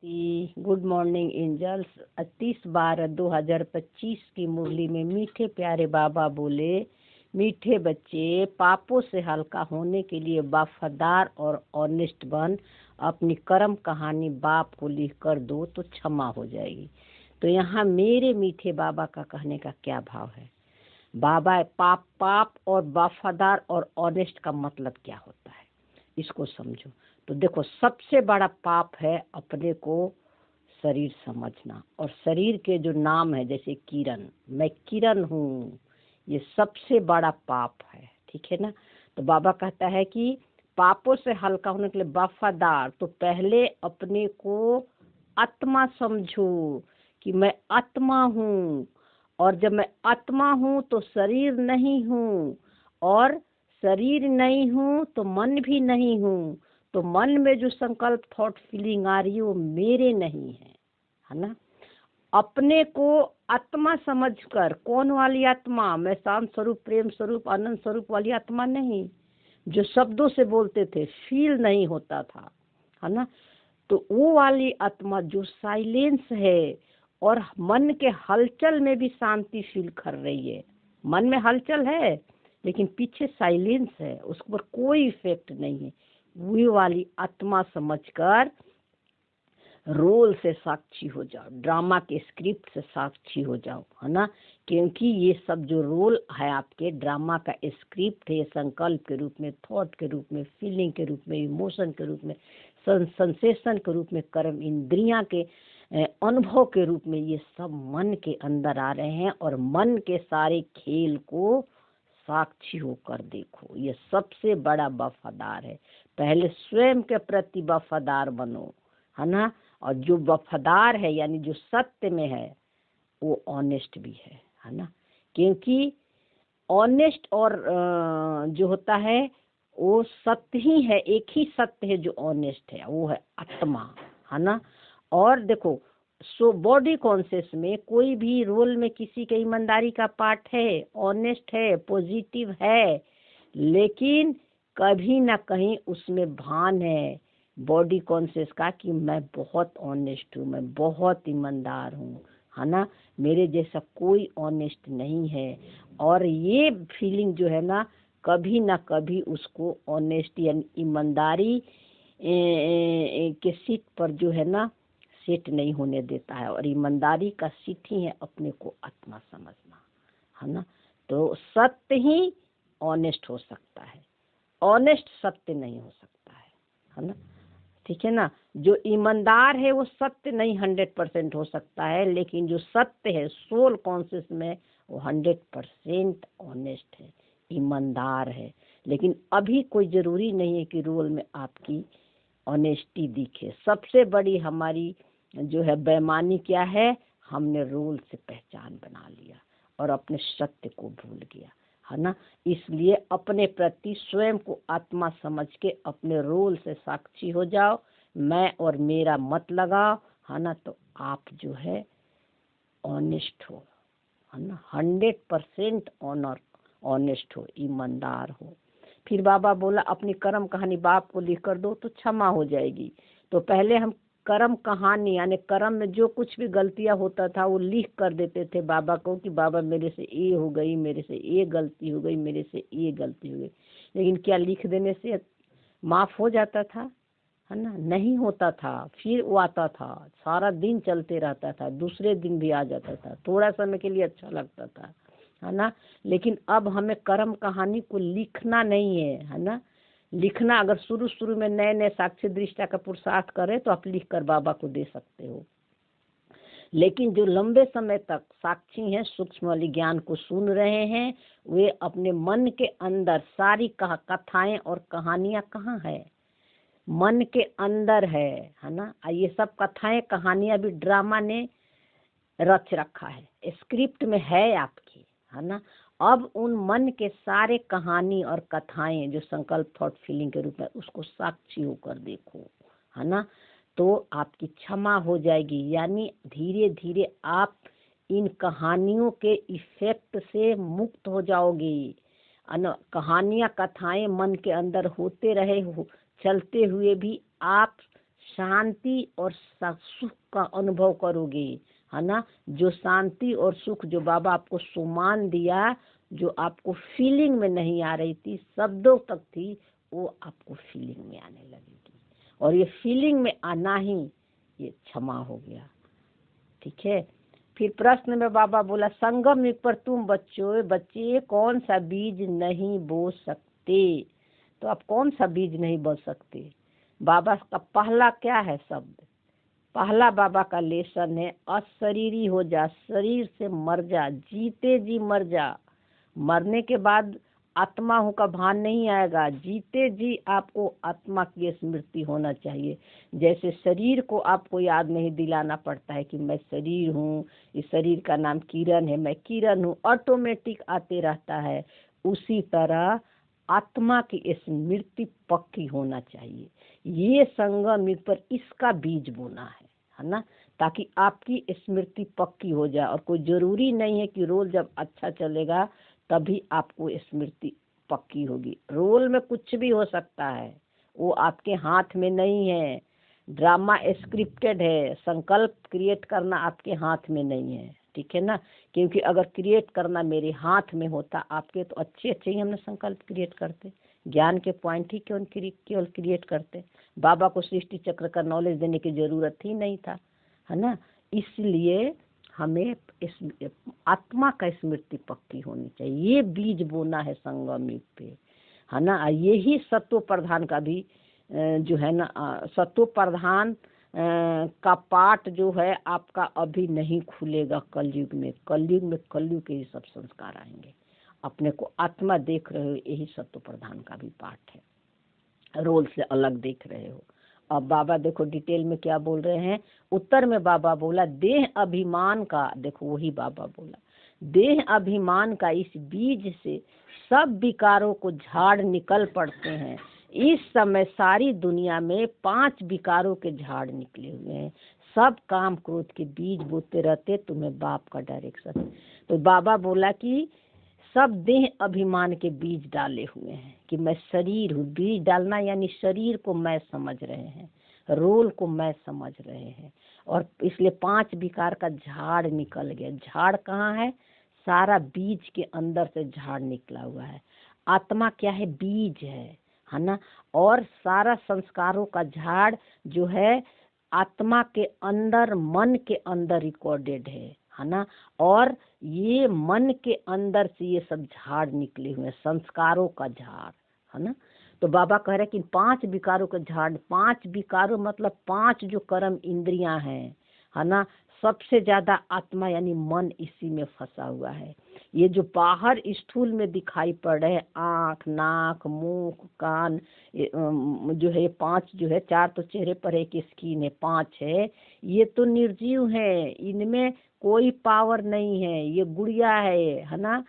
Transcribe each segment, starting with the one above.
Good morning angels. 30/12/2025 की मुरली में मीठे प्यारे बाबा बोले, मीठे बच्चे, पापों से हल्का होने के लिए वफादार और ऑनेस्ट बन अपनी कर्म कहानी बाप को लिख कर दो तो क्षमा हो जाएगी। तो यहाँ मेरे मीठे बाबा का कहने का क्या भाव है? बाबा पाप और वफादार और ऑनेस्ट का मतलब क्या होता है, इसको समझो। तो देखो, सबसे बड़ा पाप है अपने को शरीर समझना, और शरीर के जो नाम है जैसे किरण, मैं किरण हूँ, ये सबसे बड़ा पाप है। ठीक है ना? तो बाबा कहता है कि पापों से हल्का होने के लिए वफादार, तो पहले अपने को आत्मा समझो कि मैं आत्मा हूँ, और जब मैं आत्मा हूँ तो शरीर नहीं हूँ, और शरीर नहीं हूँ तो मन भी नहीं हूँ। तो मन में जो संकल्प थॉट फीलिंग आ रही है वो मेरे नहीं है ना? अपने को आत्मा समझकर, कौन वाली आत्मा? मैं शांत स्वरूप, प्रेम स्वरूप, आनंद स्वरूप वाली आत्मा नहीं, जो शब्दों से बोलते थे, फील नहीं होता था, है ना? तो वो वाली आत्मा जो साइलेंस है और मन के हलचल में भी शांति फील कर रही है। मन में हलचल है लेकिन पीछे साइलेंस है, उस पर कोई इफेक्ट नहीं है। वही वाली आत्मा समझकर रोल से साक्षी हो जाओ, ड्रामा के स्क्रिप्ट से साक्षी हो जाओ, है ना? क्योंकि ये सब जो रोल है आपके ड्रामा का स्क्रिप्ट है, ये संकल्प के रूप में, थॉट के रूप में, फीलिंग के रूप में, इमोशन के रूप में, सेंसेशन के रूप में, कर्म इंद्रियां के अनुभव के रूप में, ये सब मन के अंदर आ रहे हैं। और मन के सारे खेल को साक्षी होकर देखो, ये सबसे बड़ा वफादार है। पहले स्वयं के प्रति वफादार बनो, है ना? और जो वफादार है यानी जो सत्य में है वो ऑनेस्ट भी है ना? क्योंकि ऑनेस्ट और जो होता है वो सत्य ही है, एक ही सत्य है जो ऑनेस्ट है, वो है आत्मा, है ना? और देखो, सो बॉडी कॉन्शियस में कोई भी रोल में किसी के ईमानदारी का पार्ट है, ऑनेस्ट है, पॉजिटिव है, लेकिन कभी ना कहीं उसमें भान है बॉडी कॉन्शियस का कि मैं बहुत ऑनेस्ट हूँ, मैं बहुत ईमानदार हूँ, है ना? मेरे जैसा कोई ऑनेस्ट नहीं है। और ये फीलिंग जो है ना, कभी ना कभी उसको ऑनेस्टी यानी ईमानदारी के सीट पर जो है ना सेट नहीं होने देता है। और ईमानदारी का सीट ही है अपने को आत्मा समझना, है ना? तो सत्य ही ऑनेस्ट हो सकता है, ऑनेस्ट सत्य नहीं हो सकता है ना? ठीक है ना? जो ईमानदार है वो सत्य नहीं 100% हो सकता है, लेकिन जो सत्य है सोल कॉन्शियस में वो 100% ऑनेस्ट है, ईमानदार है। लेकिन अभी कोई जरूरी नहीं है कि रोल में आपकी ऑनेस्टी दिखे। सबसे बड़ी हमारी जो है बेईमानी क्या है? हमने रोल से पहचान बना लिया और अपने सत्य को भूल गया, है ना? इसलिए अपने प्रति स्वयं को आत्मा समझ के अपने रोल से साक्षी हो जाओ, मैं और मेरा मत लगाओ, है ना? तो आप जो है ऑनेस्ट हो, है ना? 100% ऑनेस्ट हो, ईमानदार हो। फिर बाबा बोला अपनी कर्म कहानी बाप को लिख कर दो तो क्षमा हो जाएगी। तो पहले हम कर्म कहानी यानी कर्म में जो कुछ भी गलतियां होता था वो लिख कर देते थे बाबा को कि बाबा मेरे से ये हो गई, मेरे से ये गलती हो गई, मेरे से ये गलती हो गई। लेकिन क्या लिख देने से माफ हो जाता था? है ना? नहीं होता था। फिर वो आता था, सारा दिन चलते रहता था, दूसरे दिन भी आ जाता था, थोड़ा समय के लिए अच्छा लगता था, है ना? लेकिन अब हमें कर्म कहानी को लिखना नहीं है ना? लिखना अगर शुरू में नए नए साक्षी दृष्टा का पुरुषार्थ करे तो आप लिख कर बाबा को दे सकते हो। लेकिन जो लंबे समय तक साक्षी हैं, सूक्ष्म वाली ज्ञान को सुन रहे हैं, वे अपने मन के अंदर सारी कथाएं और कहानियां कहाँ है? मन के अंदर है ना? ये सब कथाएं कहानियां भी ड्रामा ने रच रखा है, स्क्रिप्ट में है आपकी, है ना? अब उन मन के सारे कहानी और कथाएं जो संकल्प थॉट फीलिंग के रूप में, उसको साक्षी होकर देखो, है ना? तो आपकी क्षमा हो जाएगी। यानी धीरे धीरे आप इन कहानियों के इफेक्ट से मुक्त हो जाओगे। कहानियां कथाएं मन के अंदर होते रहे हो, चलते हुए भी आप शांति और सुख का अनुभव करोगे, है ना। जो शांति और सुख जो बाबा आपको सुमान दिया, जो आपको फीलिंग में नहीं आ रही थी, शब्दों तक थी, वो आपको फीलिंग में आने लगेगी। और ये फीलिंग में आना ही ये क्षमा हो गया। ठीक है। फिर प्रश्न में बाबा बोला, संगम युग पर तुम बच्चे कौन सा बीज नहीं बो सकते। तो आप कौन सा बीज नहीं बो सकते। बाबा का पहला क्या है शब्द, पहला बाबा का लेसन है, अशरीरी हो जा, शरीर से मर जा, जीते जी मर जा। मरने के बाद आत्मा हूँ का भान नहीं आएगा, जीते जी आपको आत्मा की स्मृति होना चाहिए। जैसे शरीर को आपको याद नहीं दिलाना पड़ता है कि मैं शरीर हूँ, इस शरीर का नाम किरण है, मैं किरण हूँ, ऑटोमेटिक आते रहता है। उसी तरह आत्मा की स्मृति पक्की होना चाहिए। ये संगम युग पर इसका बीज बोना है ना, ताकि आपकी स्मृति पक्की हो जाए। और कोई जरूरी नहीं है कि रोल जब अच्छा चलेगा तभी आपको स्मृति पक्की होगी। रोल में कुछ भी हो सकता है, वो आपके हाथ में नहीं है। ड्रामा स्क्रिप्टेड है, संकल्प क्रिएट करना आपके हाथ में नहीं है। ठीक है ना, क्योंकि अगर क्रिएट करना मेरे हाथ में होता आपके, तो अच्छे अच्छे ही हमने संकल्प क्रिएट करते, ज्ञान के पॉइंट ही केवल क्रिएट करते। बाबा को सृष्टि चक्र का नॉलेज देने की जरूरत ही नहीं था, है ना। इसलिए हमें इस आत्मा का स्मृति पक्की होनी चाहिए। ये बीज बोना है संगम युग पे, है ना। यही सत्व प्रधान का भी जो है ना, सत्व प्रधान का पाठ जो है आपका अभी नहीं खुलेगा कलयुग में। कलयुग के ही सब संस्कार आएंगे। अपने को आत्मा देख रहे हो, यही सत्व प्रधान का भी पाठ है। रोल से अलग देख रहे हो। अब बाबा देखो डिटेल में क्या बोल रहे हैं। उत्तर में बाबा बोला, देह अभिमान का, देखो वही बाबा बोला, देह अभिमान का इस बीज से सब विकारों को झाड़ निकल पड़ते हैं। इस समय सारी दुनिया में 5 विकारों के झाड़ निकले हुए हैं। सब काम क्रोध के बीज बोते रहते, तुम्हें बाप का डायरेक्शन। तो बाबा बोला कि सब देह अभिमान के बीज डाले हुए हैं कि मैं शरीर हूँ। बीज डालना यानी शरीर को मैं समझ रहे हैं, रोल को मैं समझ रहे हैं, और इसलिए 5 विकार का झाड़ निकल गया। झाड़ कहाँ है, सारा बीज के अंदर से झाड़ निकला हुआ है। आत्मा क्या है, बीज है ना। और सारा संस्कारों का झाड़ जो है आत्मा के अंदर, मन के अंदर रिकॉर्डेड है ना। और ये मन के अंदर से ये सब झाड़ निकले हुए हैं, संस्कारों का झाड़, है ना। तो बाबा कह रहे कि 5 विकारों का झाड़, 5 विकारों मतलब 5 जो कर्म इंद्रियां हैं, है ना। सबसे ज्यादा आत्मा यानी मन इसी में फंसा हुआ है। ये जो बाहर स्थूल में दिखाई पड़ रहे हैं, आँख, नाक, मुंह, कान, जो है 5 जो है, 4 तो चेहरे पर है, एक स्किन है, 5 है, ये तो निर्जीव है, इनमें कोई पावर नहीं है, ये गुड़िया है ना।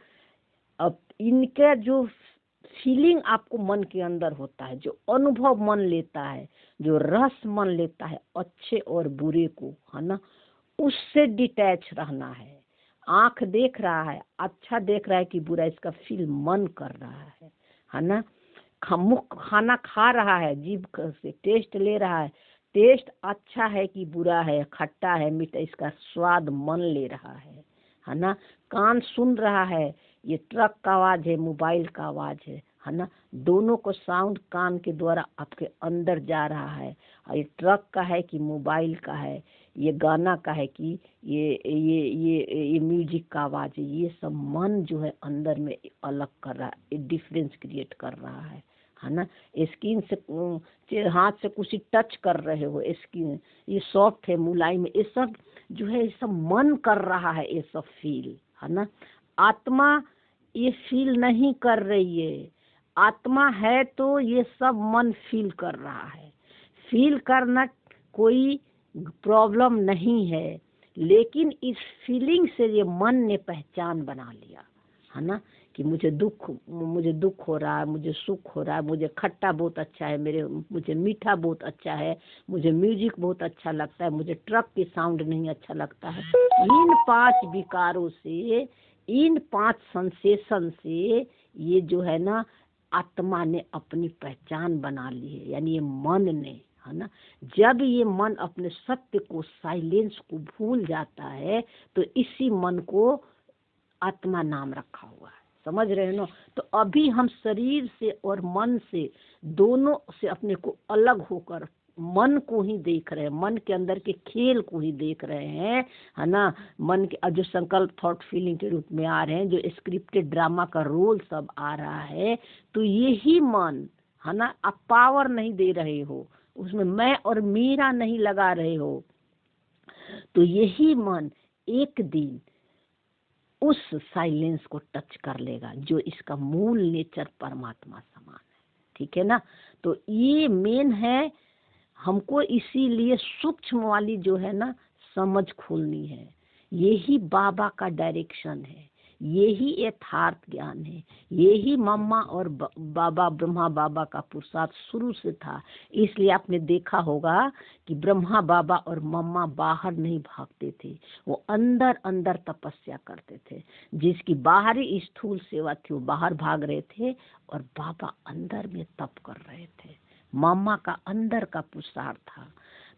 अब इनके जो फीलिंग आपको मन के अंदर होता है, जो अनुभव मन लेता है, जो रस मन लेता है अच्छे और बुरे को, है ना, उससे डिटैच रहना है। आंख देख रहा है, अच्छा देख रहा है कि बुरा, इसका फील मन कर रहा है ना। मुख खाना खा रहा है, जीभ से टेस्ट ले रहा है, टेस्ट अच्छा है कि बुरा है, खट्टा है, मीठा, इसका स्वाद मन ले रहा है ना। कान सुन रहा है, ये ट्रक का आवाज है, मोबाइल का आवाज है ना। दोनों को साउंड कान के द्वारा आपके अंदर जा रहा है। और ये ट्रक का है कि मोबाइल का है, ये गाना का है कि ये म्यूजिक का आवाज है, ये सब मन जो है अंदर में अलग कर रहा है, डिफरेंस क्रिएट कर रहा है ना। स्किन से, हाथ से कुछ टच कर रहे हो, स्किन ये सॉफ्ट है, मुलायम है, ये सब जो है, ये सब मन कर रहा है, ये सब फील, है ना। आत्मा ये फील नहीं कर रही है। आत्मा है तो ये सब मन फील कर रहा है। फील करना कोई प्रॉब्लम नहीं है, लेकिन इस फीलिंग से ये मन ने पहचान बना लिया, है ना, कि मुझे दुख हो रहा है, मुझे सुख हो रहा है, मुझे खट्टा बहुत अच्छा है, मुझे मीठा बहुत अच्छा है, मुझे म्यूजिक बहुत अच्छा लगता है, मुझे ट्रक की साउंड नहीं अच्छा लगता है। इन 5 विकारों से, इन 5 सेंसेशन से ये जो है ना, आत्मा ने अपनी पहचान बना ली है, यानी ये मन ने, है ना। जब ये मन अपने सत्य को, साइलेंस को भूल जाता है तो इसी मन को आत्मा नाम रखा हुआ है, समझ रहे हो ना। तो अभी हम शरीर से और मन से, दोनों से अपने को अलग होकर मन को ही देख रहे हैं, मन के अंदर के खेल को ही देख रहे हैं, है ना। मन के जो संकल्प, थॉट, फीलिंग के रूप में आ रहे हैं, जो स्क्रिप्टेड ड्रामा का रोल सब आ रहा है, तो यही मन, है ना, आप पावर नहीं दे रहे हो उसमें, मैं और मेरा नहीं लगा रहे हो, तो यही मन एक दिन उस साइलेंस को टच कर लेगा जो इसका मूल नेचर परमात्मा समान है, ठीक है ना। तो ये मेन है, हमको इसीलिए सूक्ष्म वाली जो है ना समझ खोलनी है। यही बाबा का डायरेक्शन है, यही यथार्थ ज्ञान है, यही मम्मा और बाबा, ब्रह्मा बाबा का पुरुषार्थ शुरू से था। इसलिए आपने देखा होगा कि ब्रह्मा बाबा और मम्मा बाहर नहीं भागते थे, वो अंदर अंदर तपस्या करते थे। जिसकी बाहरी स्थूल सेवा थी वो बाहर भाग रहे थे और बाबा अंदर में तप कर रहे थे। मम्मा का अंदर का पुरुषार्थ था।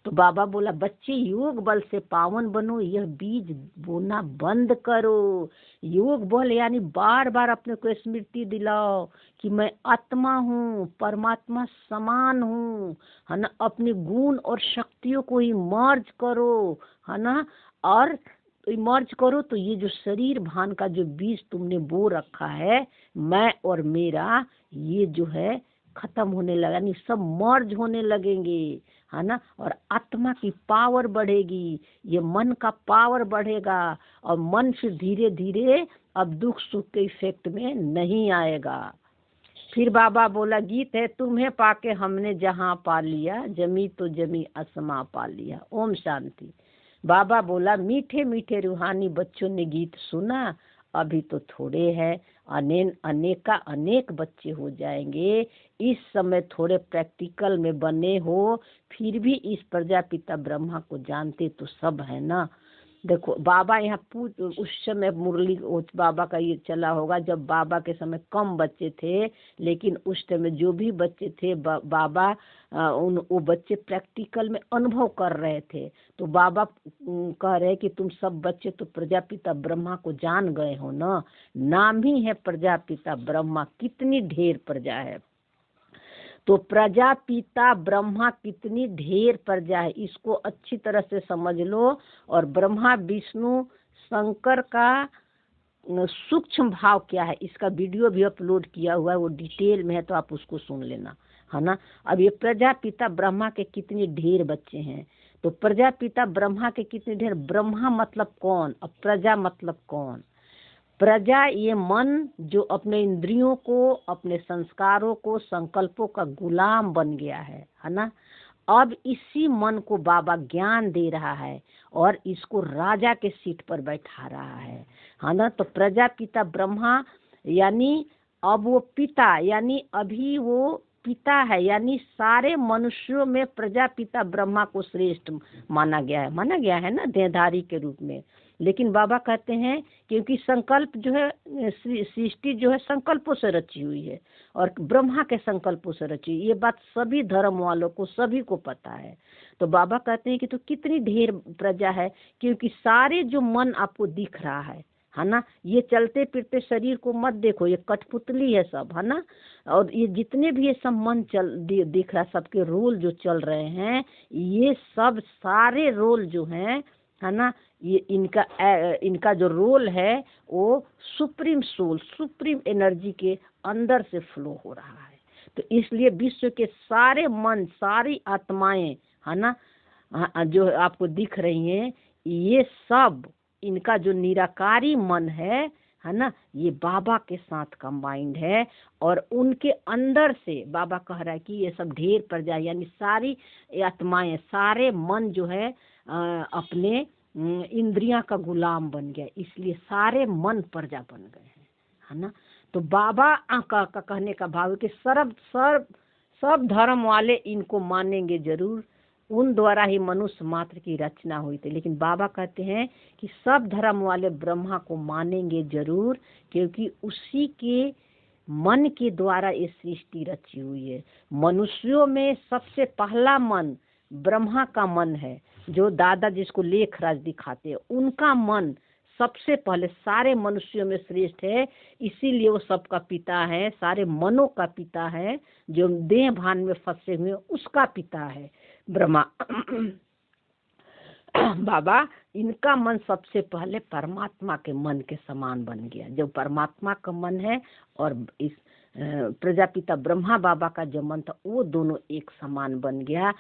तो बाबा बोला, बच्चे योग बल से पावन बनो, यह बीज बोना बंद करो। योग बल यानी बार बार अपने को स्मृति दिलाओ कि मैं आत्मा हूँ, परमात्मा समान हूँ, है ना। अपने गुण और शक्तियों को ही मर्ज करो, है ना। और मर्ज करो तो ये जो शरीर भान का जो बीज तुमने बो रखा है, मैं और मेरा, ये जो है खत्म होने लगा, नहीं सब मर्ज होने लगेंगे, है ना। और आत्मा की पावर बढ़ेगी, ये मन का पावर बढ़ेगा और मन फिर धीरे धीरे अब दुख सुख के इफेक्ट में नहीं आएगा। फिर बाबा बोला, गीत है, तुम्हें पाके हमने जहाँ पा लिया, जमी तो जमी आसमां पा लिया। ओम शांति। बाबा बोला, मीठे मीठे रूहानी बच्चों ने गीत सुना, अभी तो थोड़े हैं, अनेक बच्चे हो जाएंगे। इस समय थोड़े प्रैक्टिकल में बने हो, फिर भी इस प्रजापिता ब्रह्मा को जानते तो सब है ना। देखो बाबा यहाँ उस समय मुरली बाबा का ये चला होगा जब बाबा के समय कम बच्चे थे, लेकिन उस समय जो भी बच्चे थे बाबा वो बच्चे प्रैक्टिकल में अनुभव कर रहे थे। तो बाबा कह रहे कि तुम सब बच्चे तो प्रजापिता ब्रह्मा को जान गए हो ना, नाम ही है प्रजापिता ब्रह्मा, कितनी ढेर प्रजा है। तो प्रजापिता ब्रह्मा कितनी ढेर प्रजा है, इसको अच्छी तरह से समझ लो। और ब्रह्मा विष्णु शंकर का सूक्ष्म भाव क्या है, इसका वीडियो भी अपलोड किया हुआ है, वो डिटेल में है, तो आप उसको सुन लेना, है ना। अब ये प्रजापिता ब्रह्मा के कितनी ढेर बच्चे हैं, तो प्रजापिता ब्रह्मा के कितने ढेर, ब्रह्मा मतलब कौन, अब प्रजा मतलब कौन। प्रजा ये मन जो अपने इंद्रियों को, अपने संस्कारों को, संकल्पों का गुलाम बन गया है ना। अब इसी मन को बाबा ज्ञान दे रहा है और इसको राजा के सीट पर बैठा रहा है ना। तो प्रजापिता ब्रह्मा यानी अब वो पिता, यानी अभी वो पिता है, यानी सारे मनुष्यों में प्रजापिता ब्रह्मा को श्रेष्ठ माना गया है ना, देहधारी के रूप में। लेकिन बाबा कहते हैं क्योंकि संकल्प जो है, सृष्टि जो है संकल्पों से रची हुई है और ब्रह्मा के संकल्पों से रची, ये बात सभी धर्म वालों को, सभी को पता है। तो बाबा कहते हैं कि तो कितनी ढेर प्रजा है, क्योंकि सारे जो मन आपको दिख रहा है ना, ये चलते फिरते शरीर को मत देखो, ये कठपुतली है सब, है ना। और ये जितने भी ये सब मन दिख रहा, सबके रोल जो चल रहे हैं, ये सब सारे रोल जो हैं, है ना, ये इनका जो रोल है वो सुप्रीम सोल, सुप्रीम एनर्जी के अंदर से फ्लो हो रहा है। तो इसलिए विश्व के सारे मन, सारी आत्माएं, है ना, जो आपको दिख रही हैं, ये सब इनका जो निराकारी मन है ना, ये बाबा के साथ कंबाइंड है। और उनके अंदर से बाबा कह रहा है कि ये सब ढेर प्रजा, यानी सारी आत्माएं, सारे मन जो है अपने इंद्रियां का गुलाम बन गया, इसलिए सारे मन प्रजा बन गए हैं, है ना। तो बाबा का कहने का भाव है कि सब धर्म वाले इनको मानेंगे जरूर, उन द्वारा ही मनुष्य मात्र की रचना हुई थी। लेकिन बाबा कहते हैं कि सब धर्म वाले ब्रह्मा को मानेंगे जरूर, क्योंकि उसी के मन के द्वारा ये सृष्टि रची हुई है। मनुष्यों में सबसे पहला मन ब्रह्मा का मन है, जो दादा जिसको लेख राज दिखाते हैं, उनका मन सबसे पहले सारे मनुष्यों में श्रेष्ठ है, इसीलिए वो सबका पिता है, सारे मनों का पिता है। जो देह भान में फंसे हुए उसका पिता है ब्रह्मा। बाबा इनका मन सबसे पहले परमात्मा के मन के समान बन गया। जो परमात्मा का मन है और इस प्रजापिता ब्रह्मा बाबा का जो मन था, वो दोनों एक समान बन गया।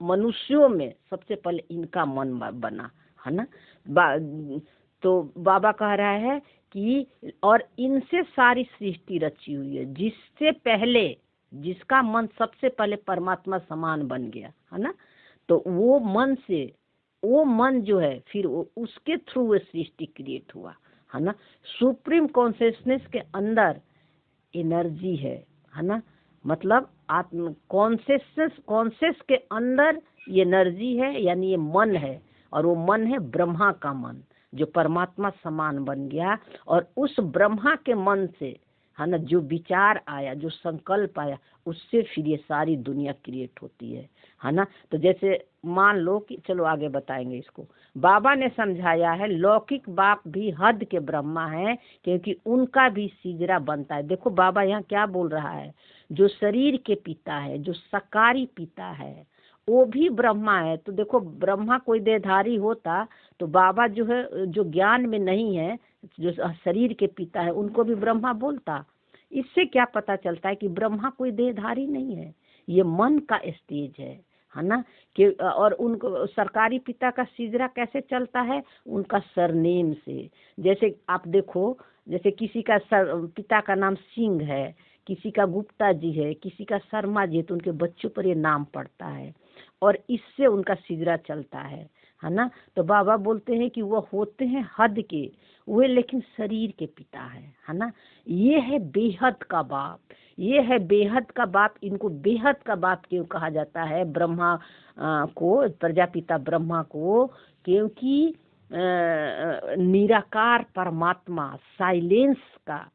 मनुष्यों में सबसे पहले इनका मन बना, है ना। तो बाबा कह रहा है कि और इनसे सारी सृष्टि रची हुई है, जिससे पहले जिसका मन सबसे पहले परमात्मा समान बन गया, है ना। तो वो मन जो है फिर उसके थ्रू वो सृष्टि क्रिएट हुआ, है ना। सुप्रीम कॉन्शियसनेस के अंदर एनर्जी है ना। मतलब आत्म कॉन्शियस के अंदर ये एनर्जी है, यानी ये मन है, और वो मन है ब्रह्मा का मन, जो परमात्मा समान बन गया। और उस ब्रह्मा के मन से, है ना, जो विचार आया, जो संकल्प आया, उससे फिर ये सारी दुनिया क्रिएट होती है ना। तो जैसे मान लो कि, चलो आगे बताएंगे इसको। बाबा ने समझाया है लौकिक बाप भी हद के ब्रह्मा है, क्योंकि उनका भी सिजरा बनता है। देखो बाबा यहाँ क्या बोल रहा है, जो शरीर के पिता है, जो सकारी पिता है, वो भी ब्रह्मा है। तो देखो ब्रह्मा कोई देहधारी होता तो बाबा जो है, जो ज्ञान में नहीं है, जो शरीर के पिता है, उनको भी ब्रह्मा बोलता। इससे क्या पता चलता है कि ब्रह्मा कोई देहधारी नहीं है, ये मन का स्टेज है ना। कि और उनको सरकारी पिता का सिजरा कैसे चलता है, उनका सरनेम से। जैसे आप देखो, जैसे किसी का पिता का नाम सिंह है, किसी का गुप्ता जी है, किसी का शर्मा जी है, तो उनके बच्चों पर ये नाम पड़ता है और इससे उनका सिजरा चलता है ना। तो बाबा बोलते हैं कि वो होते हैं हद के, वे लेकिन शरीर के पिता है ना। ये है बेहद का बाप, ये है बेहद का बाप। इनको बेहद का बाप क्यों कहा जाता है ब्रह्मा को, प्रजापिता ब्रह्मा को? क्योंकि निराकार परमात्मा, साइलेंस का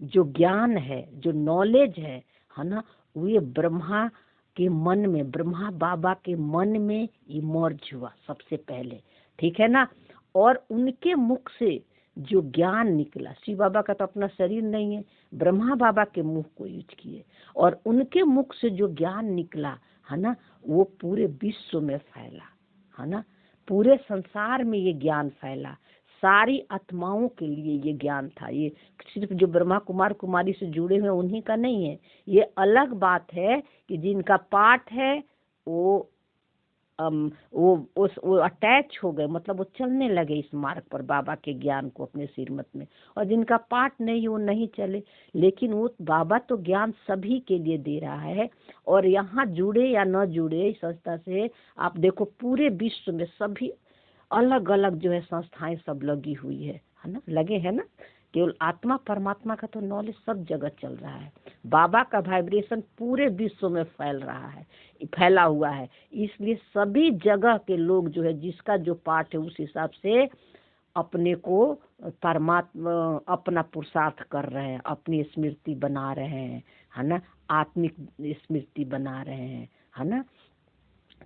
जो ज्ञान है, जो नॉलेज है ना, वो ब्रह्मा के मन में, ब्रह्मा बाबा के मन में इमर्ज हुआ सबसे पहले, ठीक है ना। और उनके मुख से जो ज्ञान निकला, शिव बाबा का तो अपना शरीर नहीं है, ब्रह्मा बाबा के मुख को यूज किए, और उनके मुख से जो ज्ञान निकला, है ना, वो पूरे विश्व में फैला, है ना। पूरे संसार में ये ज्ञान फैला, सारी आत्माओं के लिए ये ज्ञान था। ये सिर्फ जो ब्रह्मा कुमार कुमारी से जुड़े हुए उन्हीं का नहीं है। ये अलग बात है कि जिनका पाठ है वो अटैच हो गए, मतलब वो चलने लगे इस मार्ग पर, बाबा के ज्ञान को अपने श्रीमत में। और जिनका पाठ नहीं, वो नहीं चले। लेकिन वो बाबा तो ज्ञान सभी के लिए दे रहा है, और यहाँ जुड़े या न जुड़े इस संस्था से, आप देखो पूरे विश्व में सभी अलग अलग जो है संस्थाएं सब लगी हुई है ना, लगे हैं ना। केवल आत्मा परमात्मा का तो नॉलेज सब जगह चल रहा है। बाबा का वाइब्रेशन पूरे विश्व में फैल रहा है, फैला हुआ है। इसलिए सभी जगह के लोग जो है, जिसका जो पाठ है, उस हिसाब से अपने को परमात्मा, अपना पुरुषार्थ कर रहे हैं, अपनी स्मृति बना रहे हैं, है ना, आत्मिक स्मृति बना रहे हैं, है ना।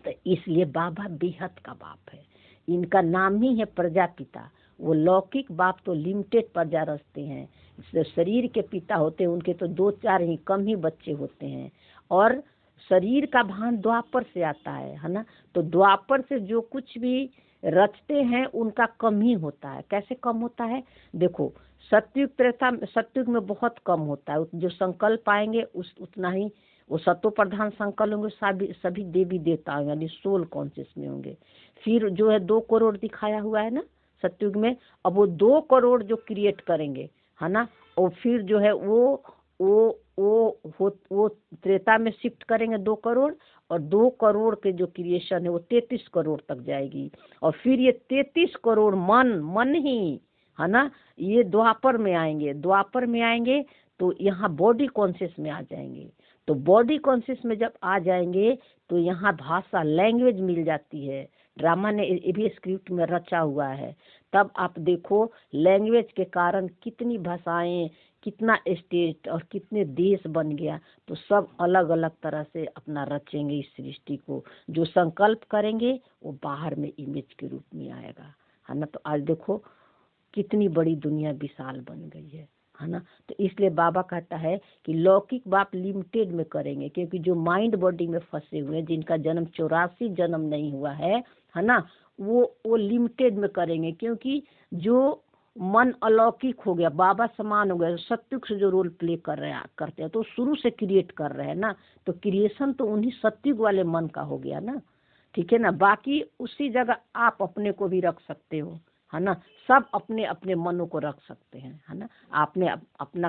तो इसलिए बाबा बेहद का बाप है। इनका नाम ही है प्रजापिता। वो लौकिक बाप तो लिमिटेड प्रजा रचते हैं, इसलिए शरीर के पिता होते हैं, उनके तो 2-4 ही कम ही बच्चे होते हैं। और शरीर का भान द्वापर से आता है ना। तो द्वापर से जो कुछ भी रचते हैं उनका कम ही होता है। कैसे कम होता है? देखो सत्युग त्रेता, सत्युग में बहुत कम होता है। जो संकल्प आएंगे उतना ही वो सत्व प्रधान संकल्प होंगे, सभी देवी देवता होंगे, यानी सोल कॉन्शियस में होंगे। फिर जो है 2 करोड़ दिखाया हुआ है ना सत्युग में, अब वो 2 करोड़ जो क्रिएट करेंगे, है ना, और फिर जो है वो त्रेता में शिफ्ट करेंगे 2 करोड़, और 2 करोड़ के जो क्रिएशन है वो 33 करोड़ तक जाएगी। और फिर ये 33 करोड़ मन ही, है ना, ये द्वापर में आएंगे। द्वापर में आएंगे तो यहाँ बॉडी कॉन्शियस में आ जाएंगे। तो बॉडी कॉन्शियस में जब आ जाएंगे तो यहाँ भाषा लैंग्वेज मिल जाती है। ड्रामा ने ये भी स्क्रिप्ट में रचा हुआ है। तब आप देखो लैंग्वेज के कारण कितनी भाषाएं, कितना स्टेट और कितने देश बन गया। तो सब अलग अलग तरह से अपना रचेंगे इस सृष्टि को। जो संकल्प करेंगे वो बाहर में इमेज के रूप में आएगा, है ना। तो आज देखो कितनी बड़ी दुनिया विशाल बन गई है ना। तो इसलिए बाबा कहता है कि लौकिक बाप लिमिटेड में करेंगे, क्योंकि जो माइंड बॉडी में फंसे हुए हैं, जिनका जन्म 84 जन्म नहीं हुआ है ना, वो लिमिटेड में करेंगे। क्योंकि जो मन अलौकिक हो गया, बाबा समान हो गया, सत्युग से जो रोल प्ले करते हैं तो शुरू से क्रिएट कर रहे हैं ना। तो क्रिएशन तो उन्हीं सत्युग वाले मन का हो गया ना, ठीक है ना। बाकी उसी जगह आप अपने को भी रख सकते हो, है ना। सब अपने अपने मनों को रख सकते हैं, है ना। आपने अपना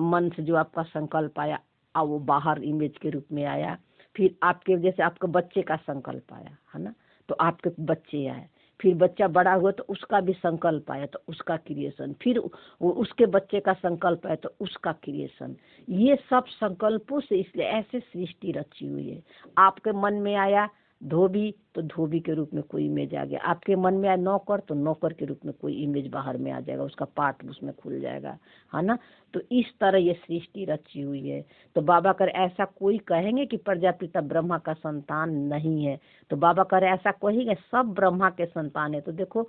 मन से जो आपका संकल्प आया वो बाहर इमेज के रूप में आया। फिर आपके जैसे आपके बच्चे का संकल्प आया, है ना, तो आपके बच्चे आए। फिर बच्चा बड़ा हुआ तो उसका भी संकल्प आया तो उसका क्रिएशन। फिर उसके बच्चे का संकल्प आया तो उसका क्रिएशन। ये सब संकल्पों से इसलिए ऐसे सृष्टि रची हुई है। आपके मन में आया धोबी तो धोबी के रूप में कोई इमेज आ गया। आपके मन में आया नौकर तो नौकर के रूप में कोई इमेज बाहर में आ जाएगा, उसका पार्ट उसमें खुल जाएगा, है ना। तो इस तरह ये सृष्टि रची हुई है। तो बाबा कर ऐसा कोई कहेंगे कि प्रजापिता ब्रह्मा का संतान नहीं है, तो बाबा कर ऐसा कहेंगे सब ब्रह्मा के संतान है। तो देखो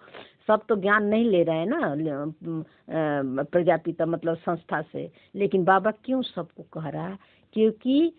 सब तो ज्ञान नहीं ले रहे हैं ना प्रजापिता मतलब संस्था से, लेकिन बाबा क्यों सबको कह रहा है? क्योंकि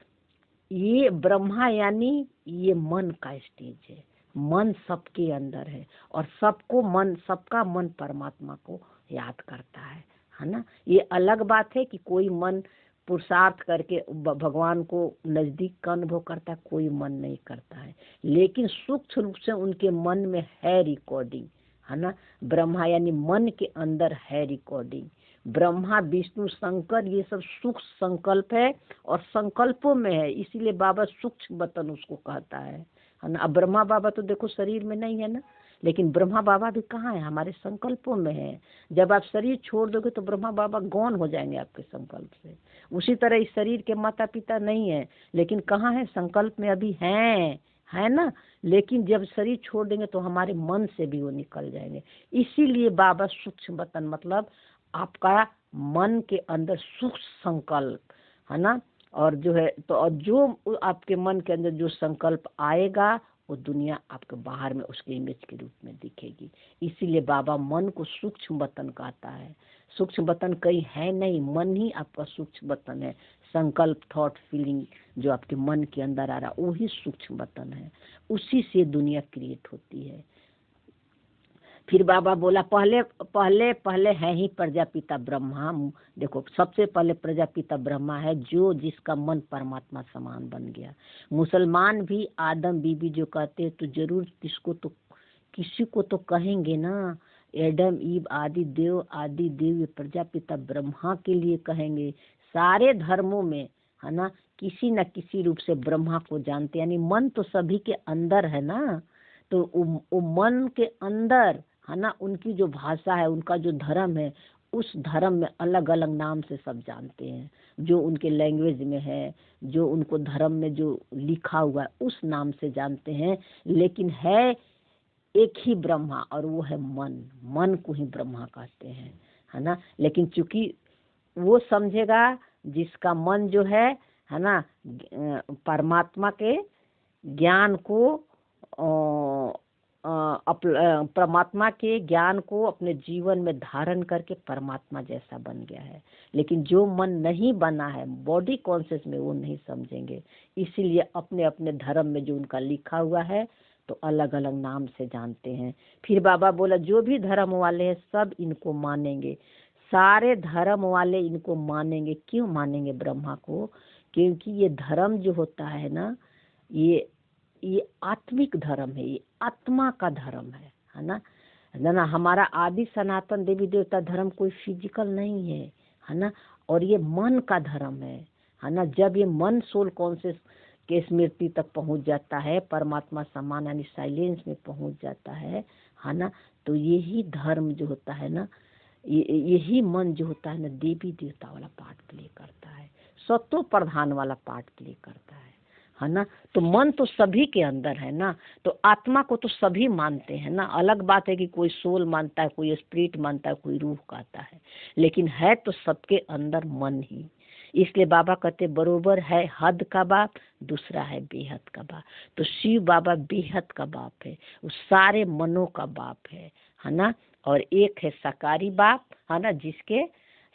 ये ब्रह्मा यानी ये मन का स्टेज है। मन सबके अंदर है और सबका मन परमात्मा को याद करता है ना। ये अलग बात है कि कोई मन पुरुषार्थ करके भगवान को नजदीक का अनुभव करता है, कोई मन नहीं करता है, लेकिन सूक्ष्म रूप से उनके मन में है रिकॉर्डिंग, है ना। ब्रह्मा यानी मन के अंदर है रिकॉर्डिंग। ब्रह्मा विष्णु शंकर ये सब सूक्ष्म संकल्प है और संकल्पों में है, इसीलिए बाबा सूक्ष्म वतन उसको कहता है ना। अब ब्रह्मा बाबा तो देखो शरीर में नहीं है ना, लेकिन ब्रह्मा बाबा भी कहाँ है? हमारे संकल्पों में है। जब आप शरीर छोड़ दोगे तो ब्रह्मा बाबा गौन हो जाएंगे आपके संकल्प से। उसी तरह इस शरीर के माता पिता नहीं है, लेकिन कहाँ है? संकल्प में अभी है ना। लेकिन जब शरीर छोड़ देंगे तो हमारे मन से भी वो निकल जाएंगे। इसीलिए बाबा सूक्ष्म वतन मतलब आपका मन के अंदर सूक्ष्म संकल्प, है ना। और जो है तो और जो आपके मन के अंदर जो संकल्प आएगा वो दुनिया आपके बाहर में उसके इमेज के रूप में दिखेगी। इसीलिए बाबा मन को सूक्ष्म वतन कहता है। सूक्ष्म वतन कहीं है नहीं, मन ही आपका सूक्ष्म वतन है। संकल्प थॉट फीलिंग जो आपके मन के अंदर आ रहा है वही सूक्ष्म वतन है। उसी से दुनिया क्रिएट होती है। फिर बाबा बोला पहले पहले पहले है ही प्रजापिता ब्रह्मा। देखो सबसे पहले प्रजापिता ब्रह्मा है जो जिसका मन परमात्मा समान बन गया। मुसलमान भी आदम बीबी जो कहते हैं तो जरूर किसी को तो कहेंगे ना। एडम ईव आदि देव प्रजापिता ब्रह्मा के लिए कहेंगे। सारे धर्मों में है ना किसी न किसी रूप से ब्रह्मा को जानते, यानी मन तो सभी के अंदर है ना। तो वो मन के अंदर है ना उनकी जो भाषा है, उनका जो धर्म है, उस धर्म में अलग अलग नाम से सब जानते हैं। जो उनके लैंग्वेज में है, जो उनको धर्म में जो लिखा हुआ है उस नाम से जानते हैं। लेकिन है एक ही ब्रह्मा और वो है मन को ही ब्रह्मा कहते हैं, है ना। लेकिन चूंकि वो समझेगा जिसका मन जो है ना परमात्मा के ज्ञान को परमात्मा के ज्ञान को अपने जीवन में धारण करके परमात्मा जैसा बन गया है। लेकिन जो मन नहीं बना है बॉडी कॉन्शियस में वो नहीं समझेंगे। इसीलिए अपने अपने धर्म में जो उनका लिखा हुआ है तो अलग अलग नाम से जानते हैं। फिर बाबा बोला जो भी धर्म वाले हैं सब इनको मानेंगे। सारे धर्म वाले इनको मानेंगे। क्यों मानेंगे ब्रह्मा को? क्योंकि ये धर्म जो होता है ना ये आत्मिक धर्म है, ये आत्मा का धर्म है ना। हमारा आदि सनातन देवी देवता धर्म कोई फिजिकल नहीं है ना। और ये मन का धर्म है ना। जब ये मन सोल कॉन्शियस के स्मृति तक पहुंच जाता है, परमात्मा समान यानी साइलेंस में पहुंच जाता है ना, तो यही धर्म जो होता है ना यही मन जो होता है ना देवी देवता वाला पार्ट प्ले करता है, सत्व प्रधान वाला पार्ट प्ले करता है ना। तो मन तो सभी के अंदर है ना, तो आत्मा को तो सभी मानते हैं ना। अलग बात है कि कोई सोल मानता है, कोई स्पिरिट मानता है, कोई रूह कहता है, लेकिन है तो सबके अंदर मन ही। इसलिए बाबा कहते बरोबर है हद का बाप, दूसरा है बेहद का बाप। तो शिव बाबा बेहद का बाप है, वो सारे मनों का बाप है ना। और एक है साकारी बाप है ना, जिसके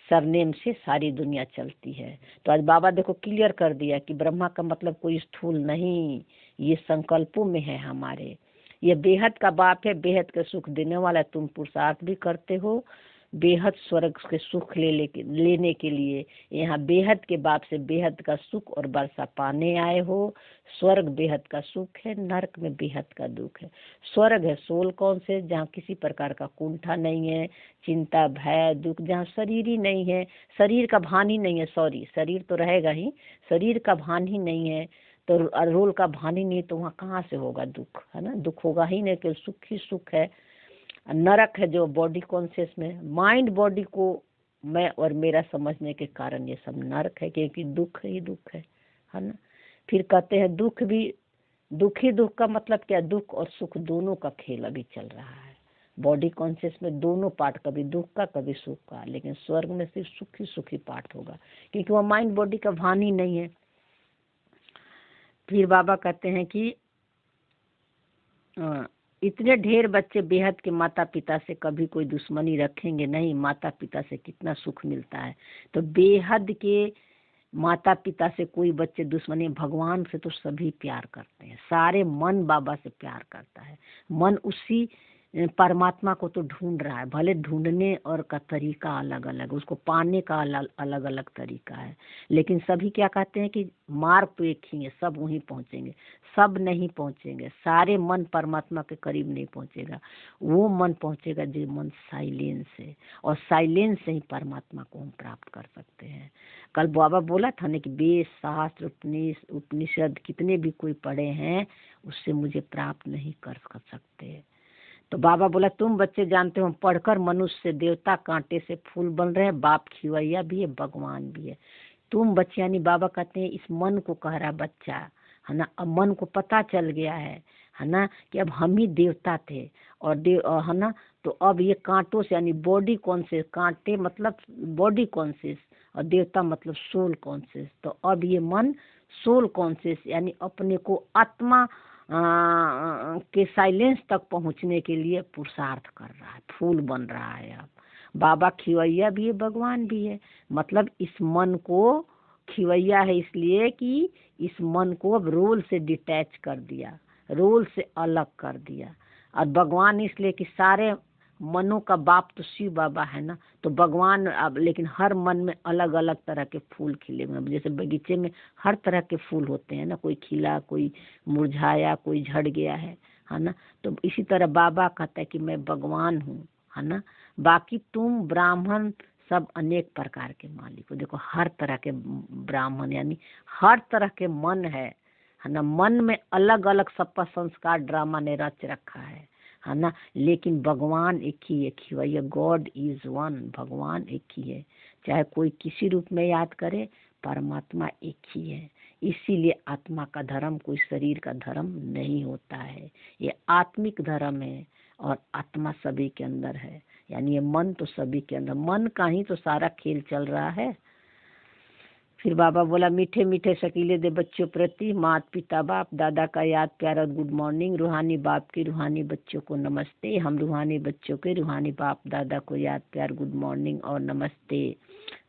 सरनेम से सारी दुनिया चलती है। तो आज बाबा देखो क्लियर कर दिया कि ब्रह्मा का मतलब कोई स्थूल नहीं, ये संकल्पों में है हमारे। ये बेहद का बाप है, बेहद के सुख देने वाला। तुम पुरुषार्थ भी करते हो बेहद स्वर्ग के सुख लेने के लिए, यहाँ बेहद के बाप से बेहद का सुख और वर्षा पाने आए हो। स्वर्ग बेहद का सुख है, नरक में बेहद का दुख है। स्वर्ग है सोल कौन से, जहाँ किसी प्रकार का कुंठा नहीं है, चिंता भय दुख, जहाँ शरीर ही नहीं है, शरीर का भान ही नहीं है। सॉरी, शरीर तो रहेगा ही, शरीर का भान ही नहीं है, तो रोल का भान ही नहीं, तो वहाँ कहाँ से होगा दुख, है ना। दुख होगा ही नहीं, केवल सुख ही सुख है। नरक है जो बॉडी कॉन्शियस में, माइंड बॉडी को मैं और मेरा समझने के कारण ये सब नरक है, क्योंकि दुख ही दुख है ना। फिर कहते हैं दुख भी, दुख ही दुख का मतलब क्या, दुख और सुख दोनों का खेल अभी चल रहा है बॉडी कॉन्शियस में, दोनों पार्ट, कभी दुख का कभी सुख का। लेकिन स्वर्ग में सिर्फ सुख ही पार्ट होगा, क्योंकि वह माइंड बॉडी का भान ही नहीं है। फिर बाबा कहते हैं कि इतने ढेर बच्चे बेहद के माता पिता से कभी कोई दुश्मनी रखेंगे नहीं। माता पिता से कितना सुख मिलता है, तो बेहद के माता पिता से कोई बच्चे दुश्मनी, भगवान से तो सभी प्यार करते हैं, सारे मन बाबा से प्यार करता है। मन उसी परमात्मा को तो ढूंढ रहा है, भले ढूंढने और का तरीका अलग अलग, उसको पाने का अलग अलग तरीका है, लेकिन सभी क्या कहते हैं कि मार्ग तो एक ही है, सब वहीं पहुंचेंगे। सब नहीं पहुंचेंगे, सारे मन परमात्मा के करीब नहीं पहुंचेगा। वो मन पहुंचेगा जो मन साइलेंस है, और साइलेंस से ही परमात्मा को हम प्राप्त कर सकते हैं। कल बाबा बोला था ना कि वेद शास्त्र उपनिषद कितने भी कोई पढ़े हैं, उससे मुझे प्राप्त नहीं कर सकते। तो बाबा बोला तुम बच्चे जानते हो, पढ़कर मनुष्य से देवता, कांटे से फूल बन रहे हैं, बाप खिवैया भी है, भगवान भी है। तुम बच्चे, यानी बाबा कहते हैं इस मन को कह रहा बच्चा, है ना। अब मन को पता चल गया है ना, कि अब हम ही देवता थे और है ना। तो अब ये कांटों से, यानी बॉडी कॉन्शियस, कांटे मतलब बॉडी कॉन्शियस और देवता मतलब सोल कॉन्शियस। तो अब ये मन सोल कॉन्शियस, यानी अपने को आत्मा के साइलेंस तक पहुंचने के लिए पुरुषार्थ कर रहा है, फूल बन रहा है। अब बाबा खिवैया भी है, भगवान भी है। मतलब इस मन को खिवैया है इसलिए कि इस मन को अब रोल से डिटैच कर दिया, रोल से अलग कर दिया। और भगवान इसलिए कि सारे मनों का बाप तो शिव बाबा है ना, तो भगवान अब, लेकिन हर मन में अलग अलग तरह के फूल खिले हुए हैं। जैसे बगीचे में हर तरह के फूल होते हैं ना, कोई खिला, कोई मुरझाया, कोई झड़ गया है ना। तो इसी तरह बाबा कहता है कि मैं भगवान हूँ, है ना। बाकी तुम ब्राह्मण सब अनेक प्रकार के मालिक हो। देखो हर तरह के ब्राह्मण, यानी हर तरह के मन है ना। मन में अलग अलग सबका संस्कार ड्रामा ने रच रखा है ना। लेकिन भगवान एक ही है, खिवैया, गॉड इज वन, भगवान एक ही है। चाहे कोई किसी रूप में याद करे, परमात्मा एक ही है। इसीलिए आत्मा का धर्म कोई शरीर का धर्म नहीं होता है, ये आत्मिक धर्म है। और आत्मा सभी के अंदर है, यानी ये मन तो सभी के अंदर, मन का ही तो सारा खेल चल रहा है। फिर बाबा बोला मीठे मीठे शकीले दे बच्चों प्रति माता पिता बाप दादा का याद प्यार और गुड मॉर्निंग। रूहानी बाप के रूहानी बच्चों को नमस्ते। हम रूहानी बच्चों के रूहानी बाप दादा को याद प्यार गुड मॉर्निंग और नमस्ते।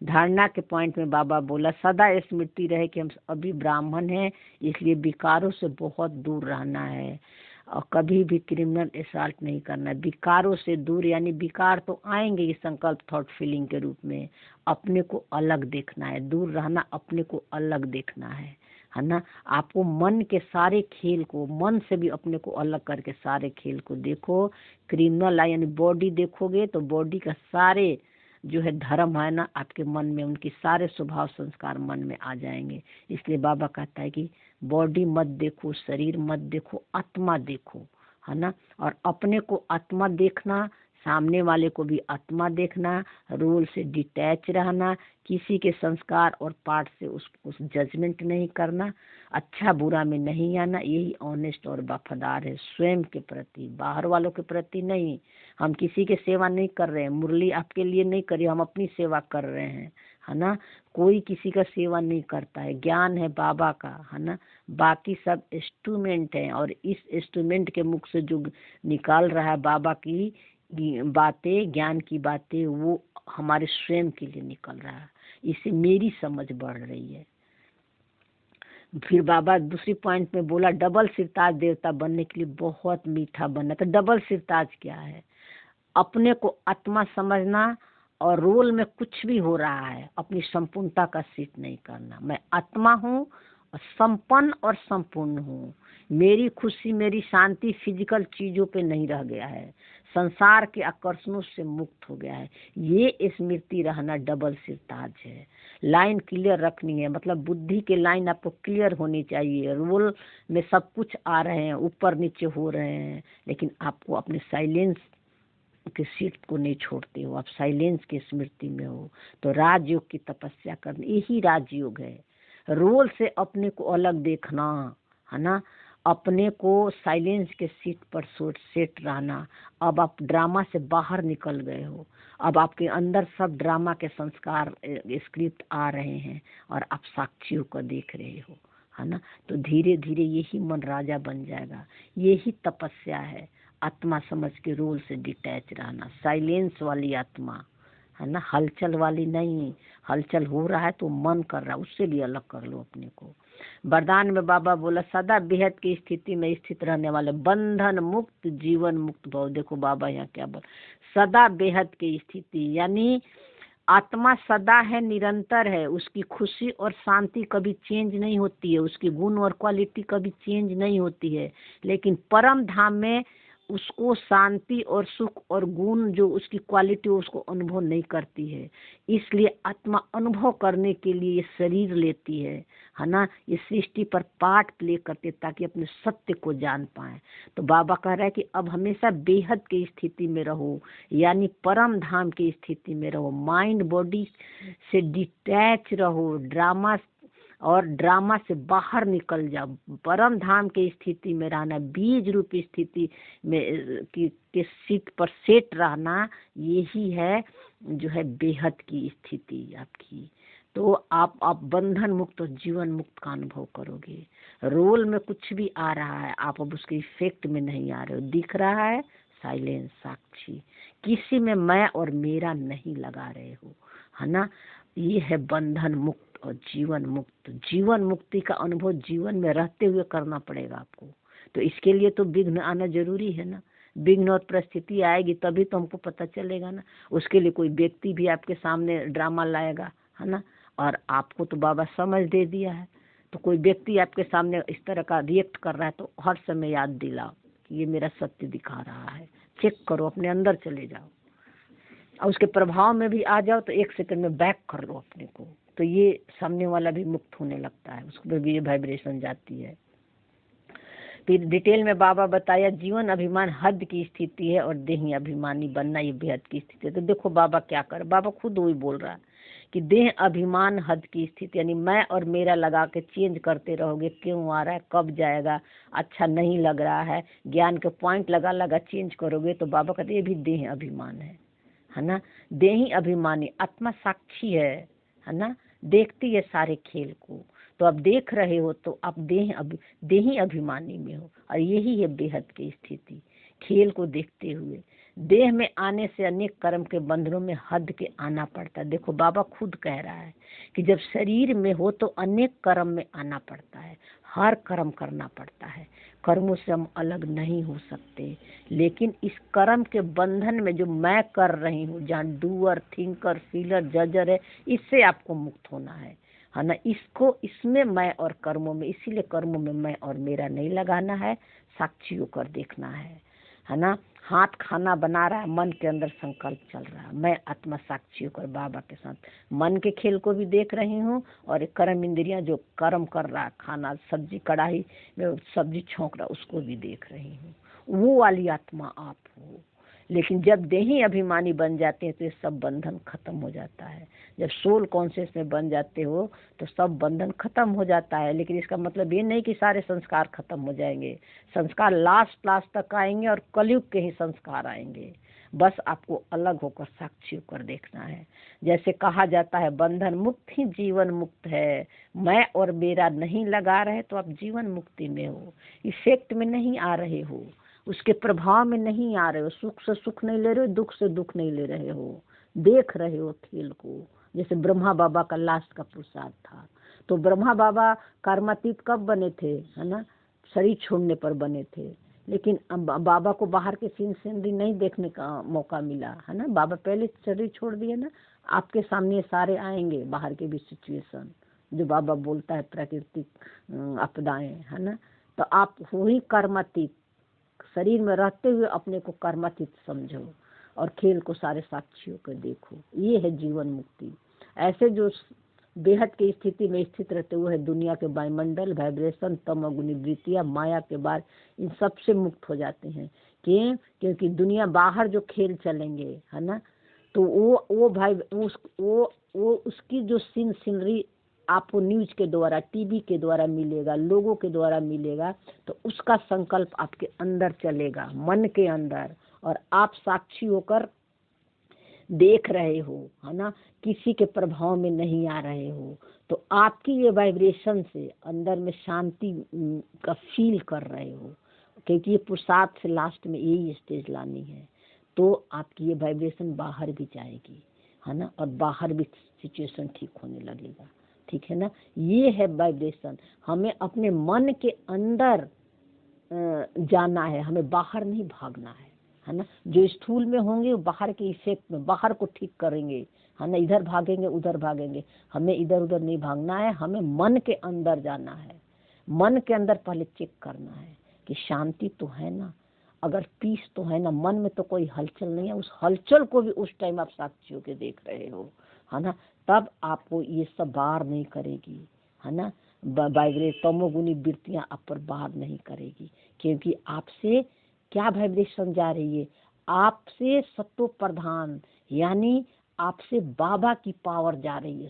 धारणा के पॉइंट में बाबा बोला सदा स्मृति रहे कि हम अभी ब्राह्मण हैं, इसलिए विकारों से बहुत दूर रहना है और कभी भी क्रिमिनल असॉल्ट नहीं करना है। विकारों से दूर, यानी विकार तो आएंगे ये संकल्प थॉट फीलिंग के रूप में। अपने को अलग देखना है, दूर रहना, अपने को अलग देखना है ना। आपको मन के सारे खेल को, मन से भी अपने को अलग करके सारे खेल को देखो। क्रिमिनल यानी बॉडी देखोगे तो बॉडी का सारे जो है धर्म है ना आपके मन में, उनकी सारे स्वभाव संस्कार मन में आ जाएंगे। इसलिए बाबा कहता है कि बॉडी मत देखो, शरीर मत देखो, आत्मा देखो, है ना। और अपने को आत्मा देखना सामने वाले को भी आत्मा देखना, रोल से डिटैच रहना, किसी के संस्कार और पाठ से उस जजमेंट नहीं करना, अच्छा बुरा में नहीं आना। यही ऑनेस्ट और वफादार है स्वयं के प्रति, बाहर वालों के प्रति नहीं। हम किसी के सेवा नहीं कर रहे हैं, मुरली आपके लिए नहीं करी, हम अपनी सेवा कर रहे हैं, है ना। कोई किसी का सेवा नहीं करता है, ज्ञान है बाबा का, है ना। बाकी सब इंस्ट्रूमेंट है, और इस इंस्ट्रूमेंट के मुख से जो निकाल रहा है बाबा की बातें, ज्ञान की बातें, वो हमारे स्वयं के लिए निकल रहा है। इससे मेरी समझ बढ़ रही है। फिर बाबा दूसरी पॉइंट में बोला, डबल सिरताज देवता बनने के लिए बहुत मीठा बनना। तो डबल सिरताज क्या है? अपने को आत्मा समझना, और रोल में कुछ भी हो रहा है अपनी संपूर्णता का सीट नहीं करना। मैं आत्मा हूँ, संपन्न और संपूर्ण हूँ। मेरी खुशी, मेरी शांति फिजिकल चीजों पे नहीं रह गया है, संसार के आकर्षणों से मुक्त हो गया है। ये स्मृति रहना डबल सिरताज है। लाइन क्लियर रखनी है, मतलब बुद्धि के लाइन आपको क्लियर होनी चाहिए। रोल में सब कुछ आ रहे हैं, ऊपर नीचे हो रहे हैं, लेकिन आपको अपने साइलेंस के सीट को नहीं छोड़ते हो, आप साइलेंस की स्मृति में हो। तो राजयोग की तपस्या करनी, यही राजयोग है। रोल से अपने को अलग देखना, है ना, अपने को साइलेंस के सीट पर सेट रहना। अब आप ड्रामा से बाहर निकल गए हो, अब आपके अंदर सब ड्रामा के संस्कार स्क्रिप्ट आ रहे हैं, और आप साक्षियों को देख रहे हो, है ना। तो धीरे धीरे यही मन राजा बन जाएगा। यही तपस्या है, आत्मा समझ के रोल से डिटैच रहना, साइलेंस वाली आत्मा, है ना, हलचल वाली नहीं। हलचल हो रहा है तो मन कर रहा है, उससे भी अलग कर लो अपने को। वरदान में बाबा बोला, सदा बेहद की स्थिति में स्थित रहने वाले बंधन मुक्त जीवन मुक्त भव। देखो बाबा यहाँ क्या बोल, सदा बेहद की स्थिति, यानी आत्मा सदा है, निरंतर है, उसकी खुशी और शांति कभी चेंज नहीं होती है, उसकी गुण और क्वालिटी कभी चेंज नहीं होती है। लेकिन परम धाम में उसको शांति और सुख और गुण जो उसकी क्वालिटी उसको अनुभव नहीं करती है। इसलिए आत्मा अनुभव करने के लिए ये शरीर लेती है ना, ये सृष्टि पर पार्ट प्ले करते ताकि अपने सत्य को जान पाए। तो बाबा कह रहा है कि अब हमेशा बेहद की स्थिति में रहो, यानी परम धाम की स्थिति में रहो, माइंड बॉडी से डिटैच रहो, ड्रामा से बाहर निकल जाओ, परम धाम की स्थिति में रहना, बीज रूपी स्थिति में के सीट पर सेट रहना, यही है जो है बेहद की स्थिति आपकी। तो आप बंधन मुक्त और जीवन मुक्त का अनुभव करोगे। रोल में कुछ भी आ रहा है, आप अब उसके इफेक्ट में नहीं आ रहे हो, दिख रहा है साइलेंस साक्षी, किसी में मैं और मेरा नहीं लगा रहे हो, है ना। ये है बंधन मुक्त और जीवन मुक्त। जीवन मुक्ति का अनुभव जीवन में रहते हुए करना पड़ेगा आपको। तो इसके लिए तो विघ्न आना जरूरी है ना, विघ्न और परिस्थिति आएगी तभी तो हमको पता चलेगा ना। उसके लिए कोई व्यक्ति भी आपके सामने ड्रामा लाएगा, है ना, और आपको तो बाबा समझ दे दिया है। तो कोई व्यक्ति आपके सामने इस तरह का रिएक्ट कर रहा है तो हर समय याद दिलाओ कि ये मेरा सत्य दिखा रहा है, चेक करो, अपने अंदर चले जाओ और उसके प्रभाव में भी आ जाओ तो एक सेकंड में बैक कर लो अपने को। तो ये सामने वाला भी मुक्त होने लगता है, उसको भी ये वाइब्रेशन जाती है। फिर डिटेल में बाबा बताया, जीवन अभिमान हद की स्थिति है और देह अभिमानी बनना ये बेहद की स्थिति है। तो देखो बाबा क्या कर, बाबा खुद वही बोल रहा है कि देह अभिमान हद की स्थिति, यानी मैं और मेरा लगा के चेंज करते रहोगे, क्यों आ रहा है, कब जाएगा, अच्छा नहीं लग रहा है, ज्ञान के पॉइंट लगा लगा चेंज करोगे, तो बाबा कहते ये भी देह अभिमान है ना। देही अभिमानी, आत्मा साक्षी है ना, देखती है सारे खेल को। तो आप देख रहे हो तो आप देही अभिमानी में हो, और यही है बेहद की स्थिति, खेल को देखते हुए। देह में आने से अनेक कर्म के बंधनों में हद के आना पड़ता है। देखो बाबा खुद कह रहा है कि जब शरीर में हो तो अनेक कर्म में आना पड़ता है, हर कर्म करना पड़ता है, कर्मों से हम अलग नहीं हो सकते। लेकिन इस कर्म के बंधन में जो मैं कर रही हूँ, जहाँ डूअर, थिंकर, फीलर, जजर है, इससे आपको मुक्त होना है ना। इसमें मैं और कर्मों में, इसीलिए कर्मों में मैं और मेरा नहीं लगाना है, साक्षी होकर देखना है ना। हाथ खाना बना रहा है, मन के अंदर संकल्प चल रहा है, मैं आत्मा साक्षी होकर बाबा के साथ मन के खेल को भी देख रही हूँ, और कर्म इंद्रियां जो कर्म कर रहा है, खाना सब्जी कढ़ाई में सब्जी छौंक रहा, उसको भी देख रही हूँ। वो वाली आत्मा आप हो। लेकिन जब देही अभिमानी बन जाते हैं तो ये सब बंधन खत्म हो जाता है। जब सोल कॉन्शियस में बन जाते हो तो सब बंधन खत्म हो जाता है। लेकिन इसका मतलब ये नहीं कि सारे संस्कार खत्म हो जाएंगे। संस्कार लास्ट तक आएंगे और कलयुग के ही संस्कार आएंगे। बस आपको अलग होकर साक्षी होकर देखना है। जैसे कहा जाता है बंधन मुक्त ही जीवन मुक्त है। मैं और मेरा नहीं लगा रहे तो आप जीवन मुक्ति में हो, इफेक्ट में नहीं आ रहे हो, उसके प्रभाव में नहीं आ रहे हो, सुख से सुख नहीं ले रहे हो, दुख से दुख नहीं ले रहे हो, देख रहे हो खेल को। जैसे ब्रह्मा बाबा का लास्ट का प्रसाद था। तो ब्रह्मा बाबा कर्मातीत कब बने थे, है ना, शरीर छोड़ने पर बने थे। लेकिन बाबा को बाहर के सीन सीनरी नहीं देखने का मौका मिला, है ना। बाबा पहले शरीर छोड़ दिए ना। आपके सामने सारे आएंगे बाहर के भी सिचुएशन, जो बाबा बोलता है प्राकृतिक आपदाएं, है ना। तो आप वही कर्मातीत, शरीर में रहते हुए अपने को कर्मातीत समझो और खेल को सारे साक्षियों को देखो। ये है जीवन मुक्ति। ऐसे जो बेहद की स्थिति में स्थित रहते हुए है दुनिया के वायुमंडल, वाइब्रेशन, तमोगुणी वृत्तियां, माया के बाद इन सब से मुक्त हो जाते हैं। क्योंकि दुनिया बाहर जो खेल चलेंगे, है ना, तो वो भाई वो उसकी जो सीनरी आपको न्यूज के द्वारा, टीवी के द्वारा मिलेगा, लोगों के द्वारा मिलेगा, तो उसका संकल्प आपके अंदर चलेगा, मन के अंदर, और आप साक्षी होकर देख रहे हो, है ना, किसी के प्रभाव में नहीं आ रहे हो। तो आपकी ये वाइब्रेशन से अंदर में शांति का फील कर रहे हो, क्योंकि ये पुरुषार्थ से लास्ट में यही स्टेज लानी है। तो आपकी ये वाइब्रेशन बाहर भी जाएगी, है ना, और बाहर भी सिचुएशन ठीक होने लगेगा। ठीक है ना। ये है वाइब्रेशन। हमें अपने मन के अंदर जाना है, हमें बाहर नहीं भागना है ना। जो स्थूल में होंगे वो बाहर के इफेक्ट में बाहर को ठीक करेंगे, है ना, इधर भागेंगे उधर भागेंगे। हमें इधर उधर नहीं भागना है, हमें मन के अंदर जाना है। मन के अंदर पहले चेक करना है कि शांति तो है ना, अगर पीस तो है ना, मन में तो कोई हलचल नहीं है। उस हलचल को भी उस टाइम आप साक्षी होकर देख रहे हो, है ना, तब आपको ये सब बार नहीं करेगी, है ना। वाइब्रेट तमोगुनी वृत्तियां आप पर बार नहीं करेगी, क्योंकि आपसे क्या वाइब्रेशन जा रही है, आपसे सत्व प्रधान, यानी आपसे बाबा की पावर जा रही है।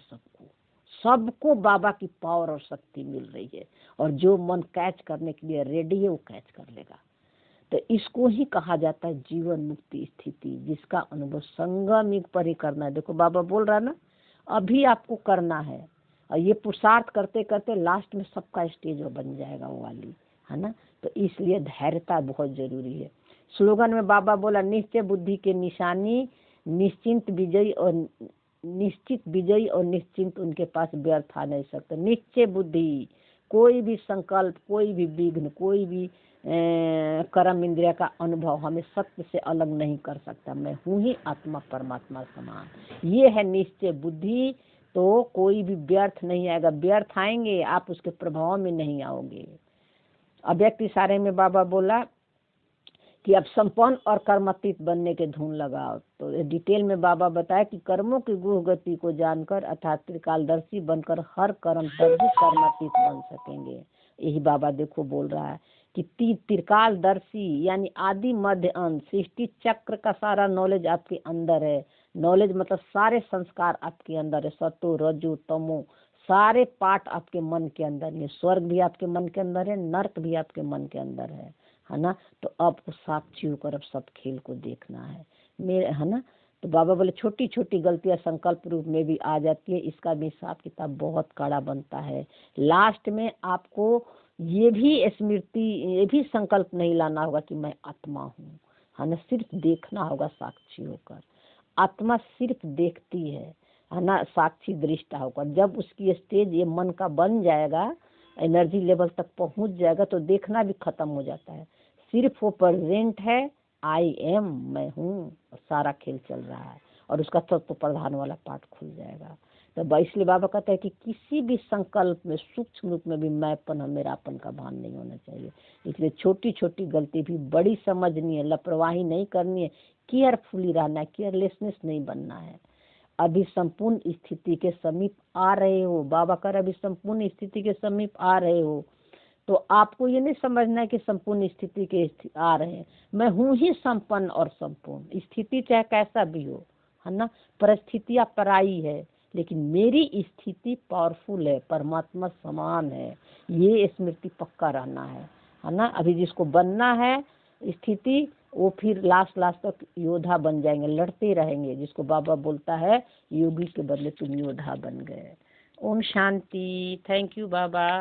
सबको बाबा की पावर और शक्ति मिल रही है, और जो मन कैच करने के लिए रेडी है वो कैच कर लेगा। तो इसको ही कहा जाता है जीवन मुक्ति स्थिति, जिसका अनुभव संगम युग पर ही करना है। देखो बाबा बोल रहा ना, अभी आपको करना है, और ये पुरुषार्थ करते करते लास्ट में सबका स्टेज बन जाएगा वो वाली, है ना। तो इसलिए धैर्यता बहुत जरूरी है। स्लोगन में बाबा बोला, निश्चय बुद्धि के निशानी, निश्चिंत विजयी और निश्चित विजयी और निश्चिंत उनके पास व्यर्थ आ नहीं सकते। निश्चय बुद्धि, कोई भी संकल्प, कोई भी विघ्न, कोई भी कर्म इंद्रिया का अनुभव हमें सत्य से अलग नहीं कर सकता। मैं हूँ ही आत्मा परमात्मा समान। ये है निश्चय बुद्धि। तो कोई भी व्यर्थ नहीं आएगा, व्यर्थ आएंगे आप उसके प्रभाव में नहीं आओगे। अव्यक्त इशारे में बाबा बोला कि अब संपन्न और कर्मातीत बनने के धुन लगाओ। तो डिटेल में बाबा बताया कि कर्मों की गुह गति को जानकर अर्थात त्रिकालदर्शी बनकर हर कर्म तब भी कर्मातीत बन सकेंगे। यही बाबा देखो बोल रहा है कि त्रिकालदर्शी यानी आदि मध्य अंत सृष्टि चक्र का सारा नॉलेज आपके अंदर है। नॉलेज मतलब सारे संस्कार आपके अंदर है, सतो रजो तमो सारे पाठ आपके मन के अंदर है। स्वर्ग भी आपके मन के अंदर है, नर्क भी आपके मन के अंदर है ना। तो आपको साक्षी होकर अब सब खेल को देखना है मेरे, है ना। तो बाबा बोले छोटी छोटी गलतियां संकल्प रूप में भी आ जाती है, इसका भी हिसाब किताब बहुत कड़ा बनता है। लास्ट में आपको ये भी स्मृति, ये भी संकल्प नहीं लाना होगा कि मैं आत्मा हूँ, है ना। सिर्फ देखना होगा साक्षी होकर। आत्मा सिर्फ देखती है ना, साक्षी दृष्टा होकर। जब उसकी स्टेज ये मन का बन जाएगा, एनर्जी लेवल तक पहुंच जाएगा, तो देखना भी खत्म हो जाता है। सिर्फ वो प्रेजेंट है, आई एम, मैं हूँ, सारा खेल चल रहा है, और उसका तत्व प्रधान वाला पार्ट खुल जाएगा। तो इसलिए बाबा कहते हैं कि किसी भी संकल्प में सूक्ष्म रूप में भी मैंपन और मेरापन का भान नहीं होना चाहिए। इसलिए छोटी छोटी गलती भी बड़ी समझनी है, लापरवाही नहीं करनी है, केयरफुली रहना है, केयरलेसनेस नहीं बनना है। अभी संपूर्ण स्थिति के समीप आ रहे हो, बाबा कर अभी संपूर्ण स्थिति के समीप आ रहे हो। तो आपको ये नहीं समझना है कि संपूर्ण स्थिति के आ रहे हैं। मैं हूँ ही संपन्न और संपूर्ण। स्थिति चाहे कैसा भी हो, है ना, परिस्थितियाँ पराई है, लेकिन मेरी स्थिति पावरफुल है, परमात्मा समान है। ये स्मृति पक्का रहना है ना। अभी जिसको बनना है स्थिति, वो फिर लास्ट तक योद्धा बन जाएंगे, लड़ते रहेंगे। जिसको बाबा बोलता है योगी के बदले तुम योद्धा बन गए। ओम शांति। Thank you Baba.